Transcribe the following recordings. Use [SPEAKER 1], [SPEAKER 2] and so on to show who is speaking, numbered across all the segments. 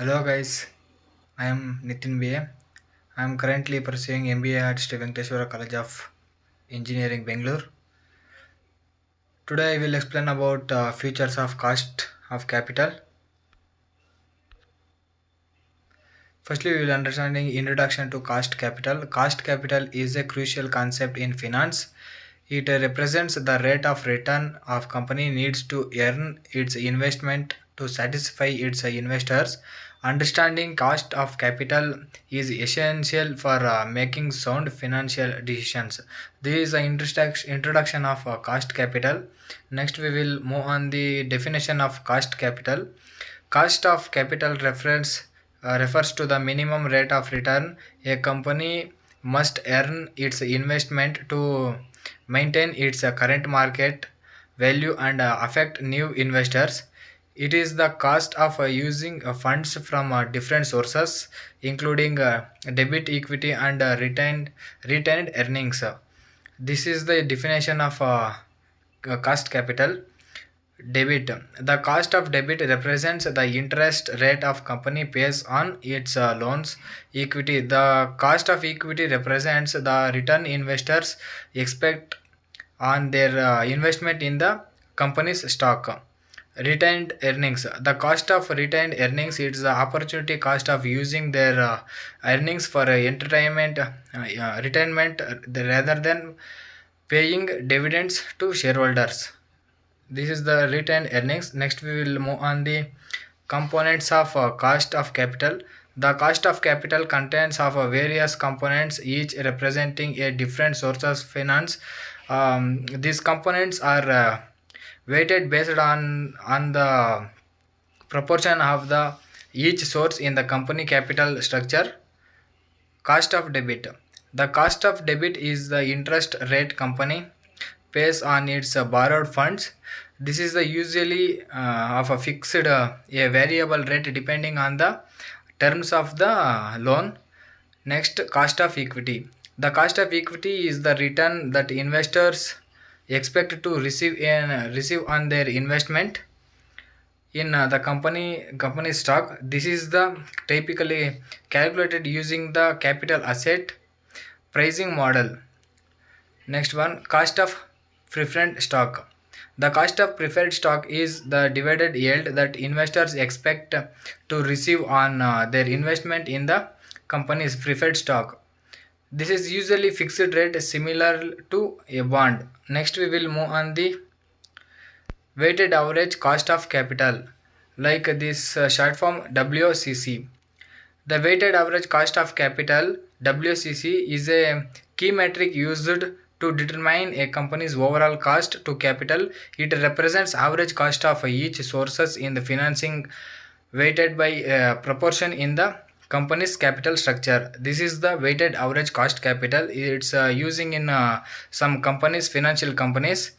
[SPEAKER 1] Hello guys, I am Nitin B.A. I am currently pursuing MBA at Sri Venkateswara College of Engineering, Bangalore. Today I will explain about features of cost of capital. Firstly, we will understanding introduction to cost capital. Cost capital is a crucial concept in finance. It represents the rate of return of company needs to earn its investment to satisfy its investors. Understanding cost of capital is essential for making sound financial decisions. This is the introduction of cost capital. Next, we will move on the definition of cost capital. Cost of capital refers to the minimum rate of return a company must earn its investment to maintain its current market value and affect new investors. It is the cost of using funds from different sources, including debit, equity, and retained earnings. This is the definition of cost capital. Debit. The cost of debit represents the interest rate of company pays on its loans. Equity. The cost of equity represents the return investors expect on their investment in the company's stock. Retained earnings. The cost of retained earnings is the opportunity cost of using their earnings for entertainment, retirement rather than paying dividends to shareholders. This is the retained earnings. Next we will move on the components of cost of capital. The cost of capital contains of various components, each representing a different source of finance. These components are weighted based on the proportion of the each source in the company capital structure. Cost of debit. The cost of debit is the interest rate company pays on its borrowed funds. This is the usually of a fixed a variable rate depending on the terms of the loan. Next, cost of equity. The cost of equity is the return that investors expect to receive on their investment in the company stock. This is the typically calculated using the capital asset pricing model. Next one, cost of preferred stock. The cost of preferred stock is the divided yield that investors expect to receive on their investment in the company's preferred stock. This is usually fixed rate similar to a bond. Next we will move on the weighted average cost of capital, like this short form WCC. The weighted average cost of capital WCC is a key metric used to determine a company's overall cost to capital. It represents average cost of each sources in the financing weighted by proportion in the company's capital structure. This is the weighted average cost capital. It's using in some companies, financial companies.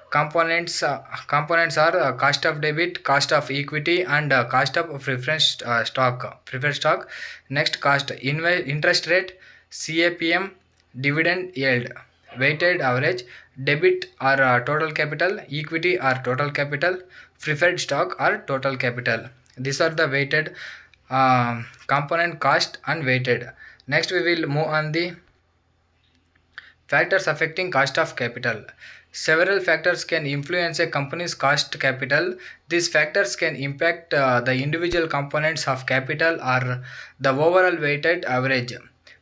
[SPEAKER 1] Components are cost of debit, cost of equity, and cost of preferred stock. Next, interest rate, CAPM, dividend yield, weighted average, debit or total capital, equity or total capital, preferred stock or total capital. These are the weighted component cost and weighted. Next, we will move on the factors affecting cost of capital. Several factors can influence a company's cost capital. These factors can impact the individual components of capital or the overall weighted average.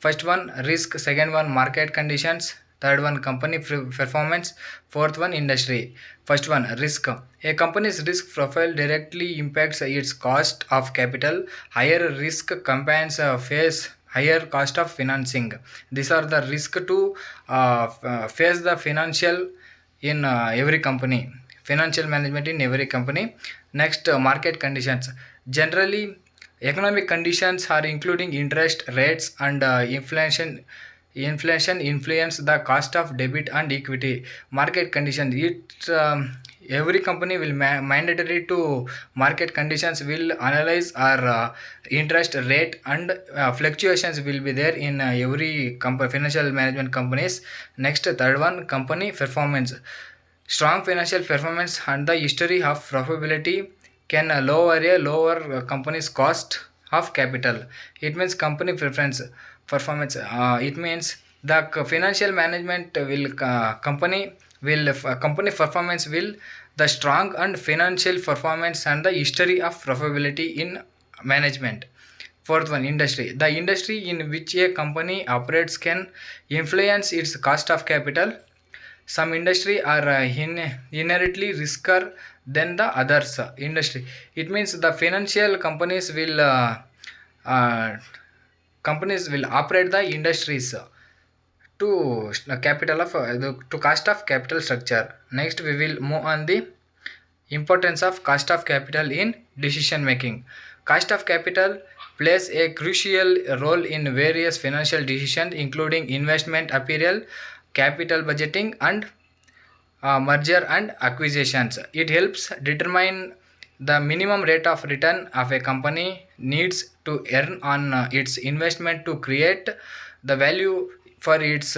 [SPEAKER 1] First one, risk. Second one, market conditions. Third one, company performance. Fourth one, industry. First one, risk. A company's risk profile directly impacts its cost of capital. Higher risk companies face higher cost of financing. These are the risk to face the financial in every company, financial management in every company. Next, market conditions. Generally, economic conditions are including interest rates and inflation influence the cost of debit and equity. Market conditions, it every company will mandatory to market conditions will analyze our interest rate and fluctuations will be there in every financial management companies. Next, third one, company performance. Strong financial performance and the history of profitability can lower company's cost of capital. It means company preference performance. It means the financial management will company performance will the strong and financial performance and the history of profitability in management. Fourth one, industry. The industry in which a company operates can influence its cost of capital. Some industry are inherently riskier than the others. Industry. It means the financial uh, companies will operate the industries to capital of to cost of capital structure. Next, we will move on the importance of cost of capital in decision making. Cost of capital plays a crucial role in various financial decisions, including investment appraisal, capital budgeting, and merger and acquisitions. It helps determine the minimum rate of return of a company needs to earn on its investment to create the value for its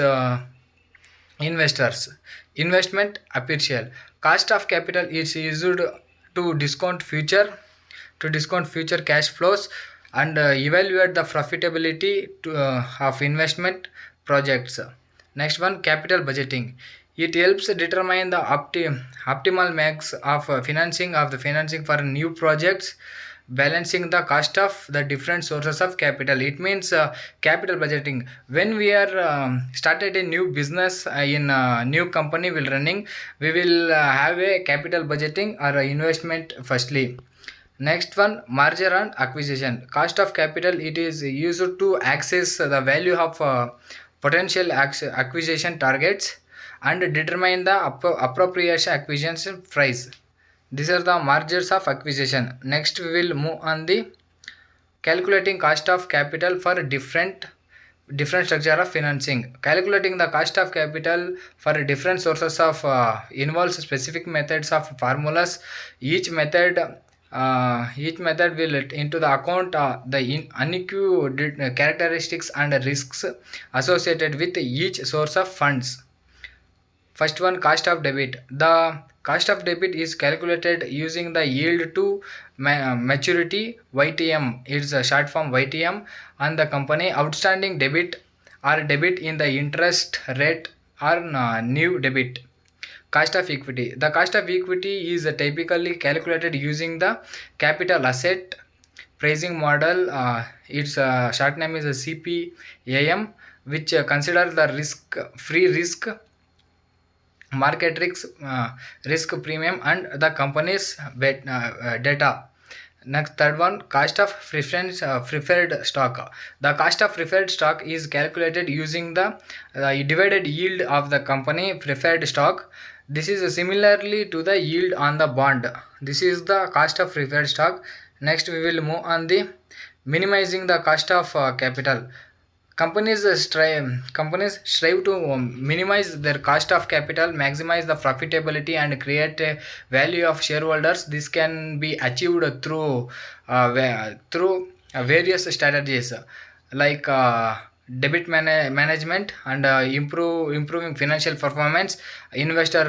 [SPEAKER 1] investors. Investment appraisal. Cost of capital is used to discount future cash flows and evaluate the profitability of investment projects. Next one, capital budgeting. It helps determine the optimal max of financing for new projects, balancing the cost of the different sources of capital. It means capital budgeting. When we are started a new business in a new company will running, we will have a capital budgeting or a investment firstly. Next one, merger and acquisition. Cost of capital, it is used to access the value of potential acquisition targets and determine the appropriate acquisition price. These are the mergers of acquisition. Next, we will move on the calculating cost of capital for different structure of financing. Calculating the cost of capital for different sources of involves specific methods of formulas. Each method will into the account the unequal characteristics and risks associated with each source of funds. First one, cost of debit. The cost of debit is calculated using the yield to maturity YTM. It's a short form YTM on the company outstanding debit or debit in the interest rate or new debit. Cost of equity. The cost of equity is typically calculated using the capital asset pricing model. Its short name is a CPAM, which consider the risk market risk premium and the company's data. Next, third one, cost of preferred stock. The cost of preferred stock is calculated using the divided yield of the company preferred stock. This is similarly to the yield on the bond. This is the cost of preferred stock. Next, we will move on the minimizing the cost of capital. Companies strive to minimize their cost of capital, maximize the profitability, and create a value of shareholders. This can be achieved through various strategies like debit management and improving financial performance, investor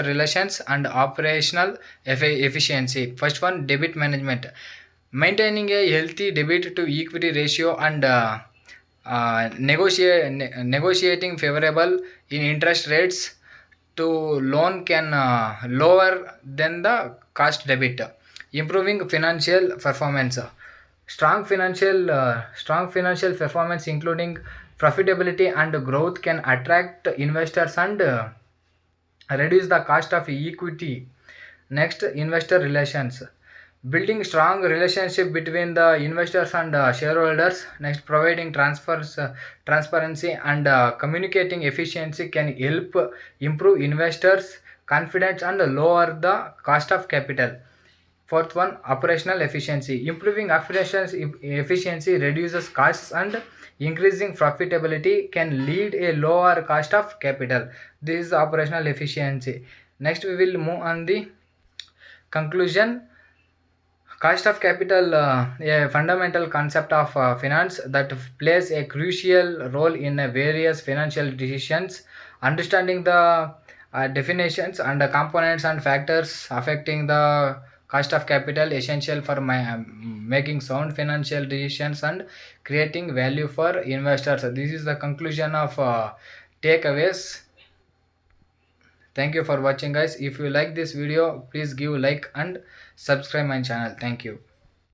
[SPEAKER 1] relations, and operational efficiency. First one, debit management. Maintaining a healthy debit to equity ratio and negotiating favorable in interest rates to loan can lower than the cost debit. Improving financial performance. Strong financial performance, including profitability and growth, can attract investors and reduce the cost of equity. Next, investor relations. Building strong relationship between the investors and shareholders. Next, providing transparency and communicating efficiency can help improve investors confidence and lower the cost of capital. Fourth one, operational efficiency. Improving operations efficiency reduces costs and increasing profitability can lead a lower cost of capital. This is operational efficiency. Next, we will move on the conclusion. Cost of capital, a fundamental concept of finance that plays a crucial role in various financial decisions. Understanding the definitions and the components and factors affecting the Cost of capital essential for making sound financial decisions and creating value for investors. This is the conclusion of takeaways. Thank you for watching, guys. If you like this video, please give like and subscribe my channel. Thank you.